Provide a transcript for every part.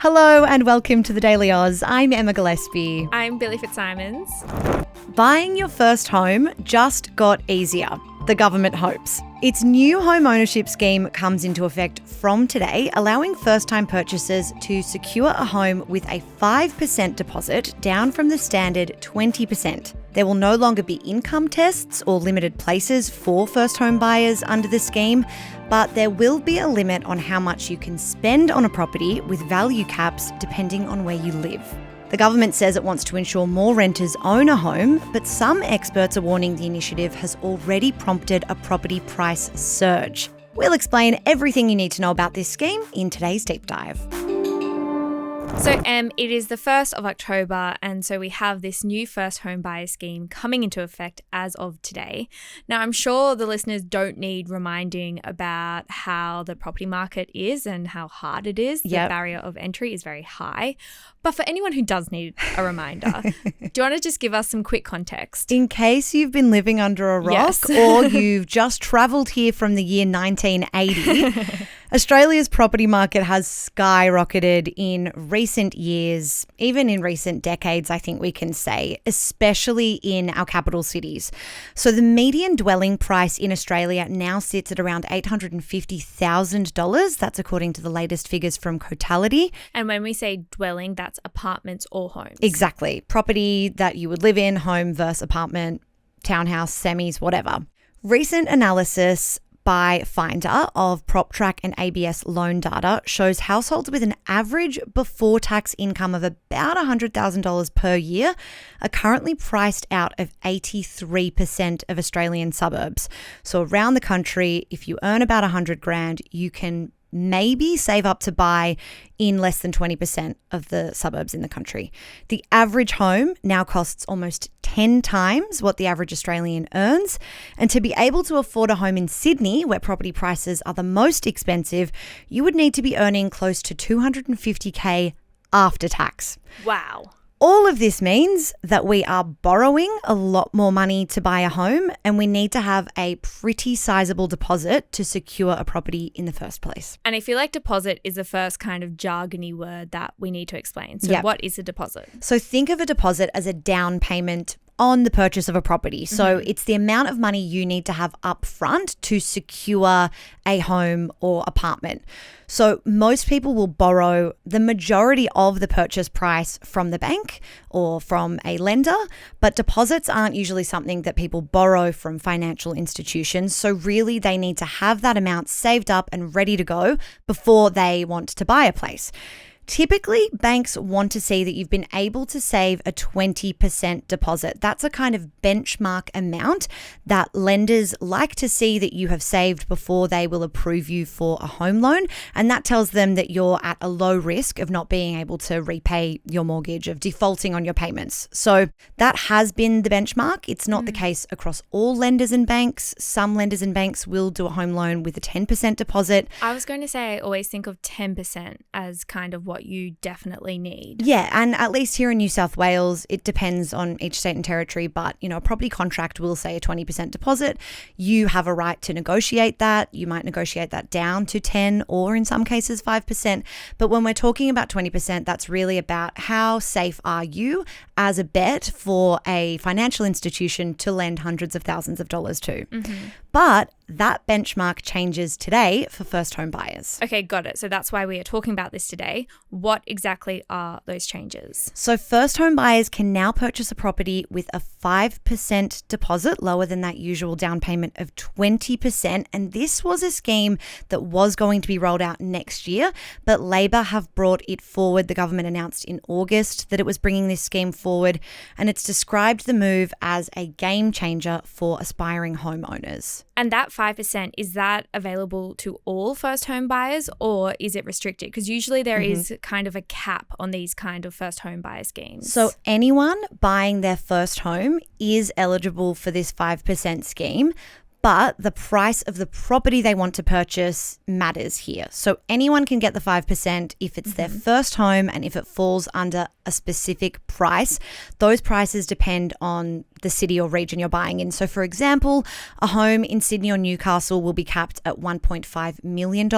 Hello and welcome to the Daily Aus. I'm Emma Gillespie. I'm Billi FitzSimons. Buying your first home just got easier. The government hopes. Its new home ownership scheme comes into effect from today, allowing first-time purchasers to secure a home with a 5% deposit, down from the standard 20%. There will no longer be income tests or limited places for first home buyers under the scheme, but there will be a limit on how much you can spend on a property with value caps depending on where you live. The government says it wants to ensure more renters own a home, but some experts are warning the initiative has already prompted a property price surge. We'll explain everything you need to know about this scheme in today's deep dive. So, it is the 1st of October, and so we have this new first home buyer scheme coming into effect as of today. Now, I'm sure the listeners don't need reminding about how the property market is and how hard it is. The barrier of entry is very high. But for anyone who does need a reminder, do you want to just give us some quick context? In case you've been living under a rock or you've just travelled here from the year 1980, Australia's property market has skyrocketed in recent years, even in recent decades, I think we can say, especially in our capital cities. So the median dwelling price in Australia now sits at around $850,000. That's according to the latest figures from Cotality. And when we say dwelling, that's apartments or homes. Exactly. Property that you would live in, home versus apartment, townhouse, semis, whatever. Recent analysis by Finder of PropTrack and ABS loan data shows households with an average before-tax income of about $100,000 per year are currently priced out of 83% of Australian suburbs. So around the country, if you earn about $100,000, you can maybe save up to buy in less than 20% of the suburbs in the country. The average home now costs almost 10 times what the average Australian earns. And to be able to afford a home in Sydney, where property prices are the most expensive, you would need to be earning close to $250K after tax. Wow. All of this means that we are borrowing a lot more money to buy a home, and we need to have a pretty sizable deposit to secure a property in the first place. And I feel like deposit is the first kind of jargony word that we need to explain. So what is a deposit? So think of a deposit as a down payment on the purchase of a property. So it's the amount of money you need to have up front to secure a home or apartment. So most people will borrow the majority of the purchase price from the bank or from a lender, but deposits aren't usually something that people borrow from financial institutions. So really they need to have that amount saved up and ready to go before they want to buy a place. Typically, banks want to see that you've been able to save a 20% deposit. That's a kind of benchmark amount that lenders like to see that you have saved before they will approve you for a home loan. And that tells them that you're at a low risk of not being able to repay your mortgage, of defaulting on your payments. So that has been the benchmark. It's not the case across all lenders and banks. Some lenders and banks will do a home loan with a 10% deposit. I was going to say, I always think of 10% as kind of what you definitely need. Yeah, and at least here in New South Wales, it depends on each state and territory, but a property contract will say a 20% deposit. You have a right to negotiate that. You might negotiate that down to 10 or in some cases 5%. But when we're talking about 20%, that's really about how safe are you as a bet for a financial institution to lend hundreds of thousands of dollars to. But that benchmark changes today for first home buyers. Okay, got it. So that's why we are talking about this today. What exactly are those changes? So first home buyers can now purchase a property with a 5% deposit, lower than that usual down payment of 20%. And this was a scheme that was going to be rolled out next year, but Labor have brought it forward. The government announced in August that it was bringing this scheme forward, and it's described the move as a game changer for aspiring homeowners. And that 5%, is that available to all first home buyers or is it restricted? Because usually there is kind of a cap on these kind of first home buyer schemes. So anyone buying their first home is eligible for this 5% scheme, But the price of the property they want to purchase matters here. So anyone can get the 5% if it's their first home and if it falls under a specific price. Those prices depend on the city or region you're buying in. So for example, a home in Sydney or Newcastle will be capped at $1.5 million.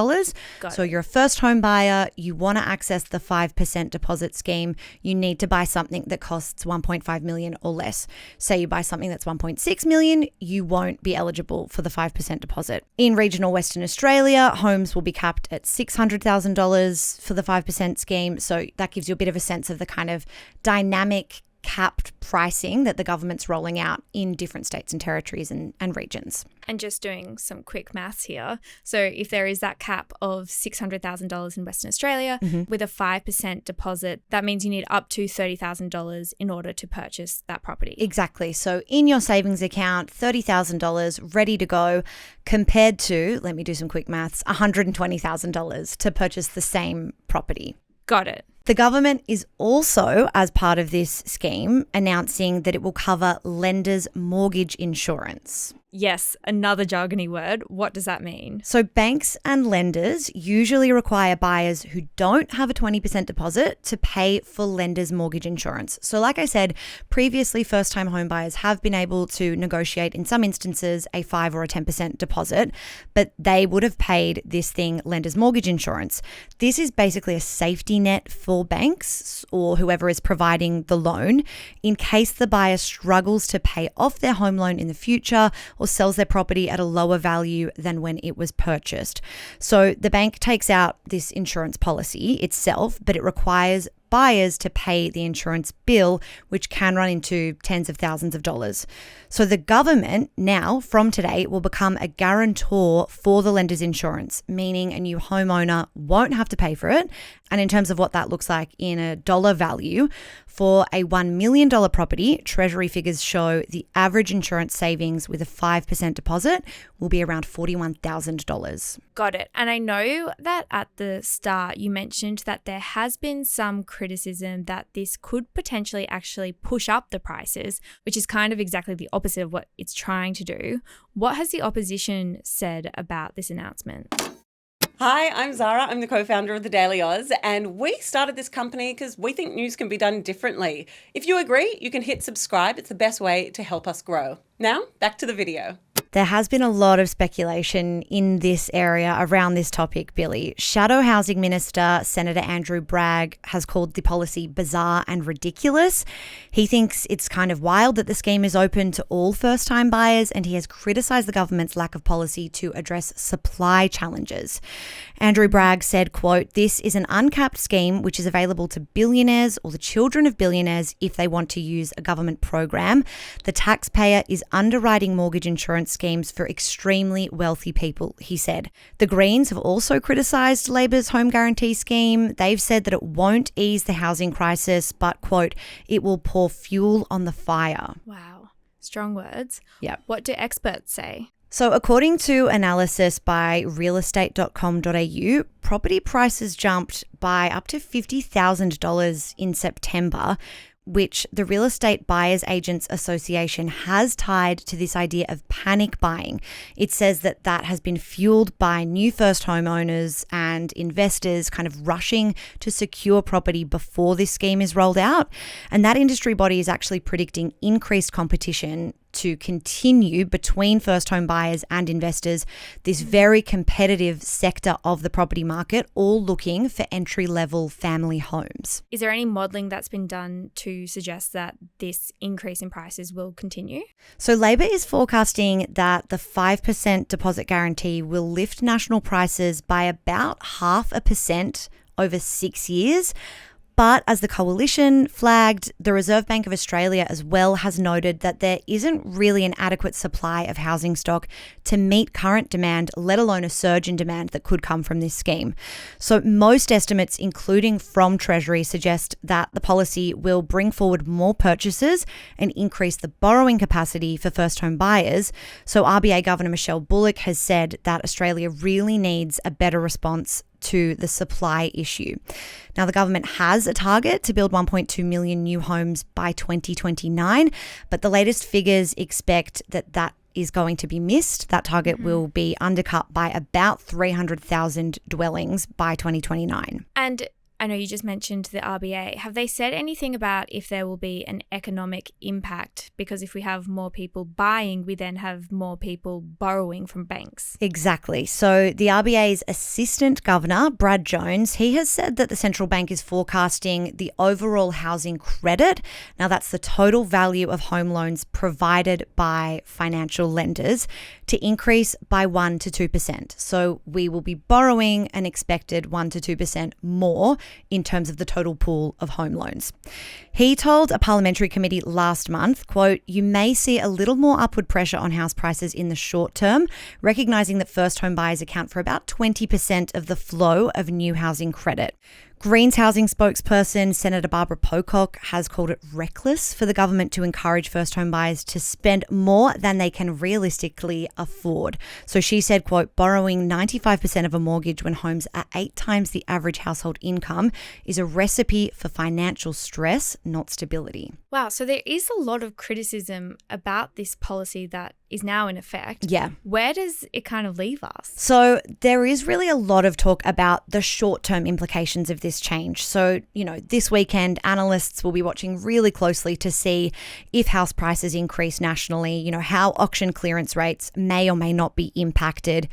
So you're a first home buyer, you want to access the 5% deposit scheme, you need to buy something that costs $1.5 million or less. Say you buy something that's $1.6 million, you won't be eligible for the 5% deposit. In regional Western Australia, homes will be capped at $600,000 for the 5% scheme. So that gives you a bit of a sense of the kind of dynamic capped pricing that the government's rolling out in different states and territories and regions. And just doing some quick maths here. So if there is that cap of $600,000 in Western Australia with a 5% deposit, that means you need up to $30,000 in order to purchase that property. Exactly. So in your savings account, $30,000 ready to go compared to, let me do some quick maths, $120,000 to purchase the same property. Got it. The government is also, as part of this scheme, announcing that it will cover lenders' mortgage insurance. Yes, another jargony word. What does that mean? So banks and lenders usually require buyers who don't have a 20% deposit to pay for lenders' mortgage insurance. So like I said, previously first-time home buyers have been able to negotiate in some instances a 5 or a 10% deposit, but they would have paid this thing lenders' mortgage insurance. This is basically a safety net for banks or whoever is providing the loan in case the buyer struggles to pay off their home loan in the future or sells their property at a lower value than when it was purchased. So the bank takes out this insurance policy itself, but it requires buyers to pay the insurance bill, which can run into tens of thousands of dollars. So the government now, from today, will become a guarantor for the lender's insurance, meaning a new homeowner won't have to pay for it. And in terms of what that looks like in a dollar value, for a $1 million property, Treasury figures show the average insurance savings with a 5% deposit will be around $41,000. Got it. And I know that at the start you mentioned that there has been some criticism that this could potentially actually push up the prices, which is kind of exactly the opposite of what it's trying to do. What has the opposition said about this announcement? Hi, I'm Zara. I'm the co-founder of the Daily Aus, and we started this company because we think news can be done differently. If you agree, you can hit subscribe. It's the best way to help us grow. Now, back to the video. There has been a lot of speculation in this area around this topic, Billi. Shadow Housing Minister Senator Andrew Bragg has called the policy bizarre and ridiculous. He thinks it's kind of wild that the scheme is open to all first-time buyers, and he has criticised the government's lack of policy to address supply challenges. Andrew Bragg said, quote, "This is an uncapped scheme which is available to billionaires or the children of billionaires if they want to use a government program. The taxpayer is underwriting mortgage insurance schemes for extremely wealthy people," he said. The Greens have also criticised Labor's home guarantee scheme. They've said that it won't ease the housing crisis, but, quote, "it will pour fuel on the fire." Wow. Strong words. Yeah. What do experts say? So according to analysis by realestate.com.au, property prices jumped by up to $50,000 in September, which the Real Estate Buyers Agents Association has tied to this idea of panic buying. It says that that has been fueled by new first homeowners and investors kind of rushing to secure property before this scheme is rolled out. And that industry body is actually predicting increased competition to continue between first home buyers and investors, this very competitive sector of the property market, all looking for entry-level family homes. Is there any modelling that's been done to suggest that this increase in prices will continue? So Labor is forecasting that the 5% deposit guarantee will lift national prices by about 0.5% over 6 years. But as the coalition flagged, the Reserve Bank of Australia as well has noted that there isn't really an adequate supply of housing stock to meet current demand, let alone a surge in demand that could come from this scheme. So most estimates, including from Treasury, suggest that the policy will bring forward more purchases and increase the borrowing capacity for first home buyers. So RBA Governor Michelle Bullock has said that Australia really needs a better response to the supply issue. Now, the government has a target to build 1.2 million new homes by 2029, but the latest figures expect that is going to be missed. That target will be undercut by about 300,000 dwellings by 2029. And I know you just mentioned the RBA. Have they said anything about if there will be an economic impact? Because if we have more people buying, we then have more people borrowing from banks. Exactly. So the RBA's Assistant Governor, Brad Jones, he has said that the central bank is forecasting the overall housing credit. Now, that's the total value of home loans provided by financial lenders to increase by 1 to 2%. So we will be borrowing an expected 1 to 2% more in terms of the total pool of home loans. He told a parliamentary committee last month, quote, "You may see a little more upward pressure on house prices in the short term, recognising that first home buyers account for about 20% of the flow of new housing credit." Greens housing spokesperson Senator Barbara Pocock has called it reckless for the government to encourage first home buyers to spend more than they can realistically afford. So she said, quote, "Borrowing 95% of a mortgage when homes are 8 times the average household income is a recipe for financial stress, not stability." Wow, so there is a lot of criticism about this policy that is now in effect. Yeah. Where does it kind of leave us? So there is really a lot of talk about the short-term implications of this change. So, this weekend, analysts will be watching really closely to see if house prices increase nationally, how auction clearance rates may or may not be impacted.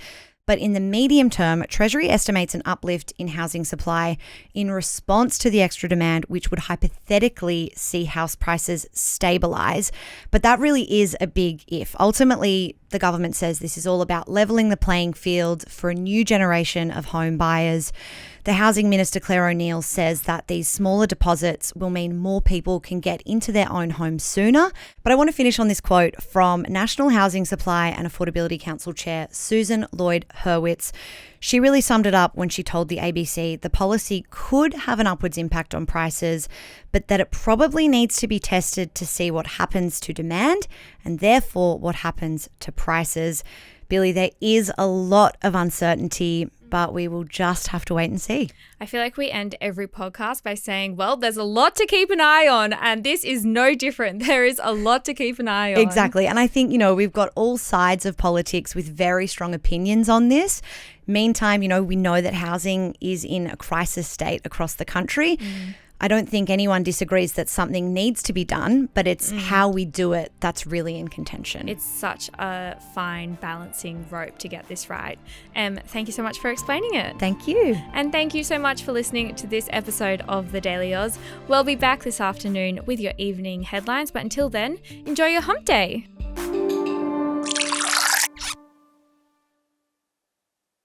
But in the medium term, Treasury estimates an uplift in housing supply in response to the extra demand, which would hypothetically see house prices stabilise. But that really is a big if. Ultimately, the government says this is all about levelling the playing field for a new generation of home buyers. The Housing Minister, Claire O'Neill, says that these smaller deposits will mean more people can get into their own home sooner. But I want to finish on this quote from National Housing Supply and Affordability Council Chair Susan Lloyd-Hurwitz. She really summed it up when she told the ABC the policy could have an upwards impact on prices, but that it probably needs to be tested to see what happens to demand and therefore what happens to prices. Billi, there is a lot of uncertainty, but we will just have to wait and see. I feel like we end every podcast by saying, well, there's a lot to keep an eye on, and this is no different. There is a lot to keep an eye on. Exactly. And I think, we've got all sides of politics with very strong opinions on this. Meantime, we know that housing is in a crisis state across the country. I don't think anyone disagrees that something needs to be done, but it's how we do it that's really in contention. It's such a fine balancing rope to get this right. Thank you so much for explaining it. Thank you. And thank you so much for listening to this episode of The Daily Aus. We'll be back this afternoon with your evening headlines, but until then, enjoy your hump day.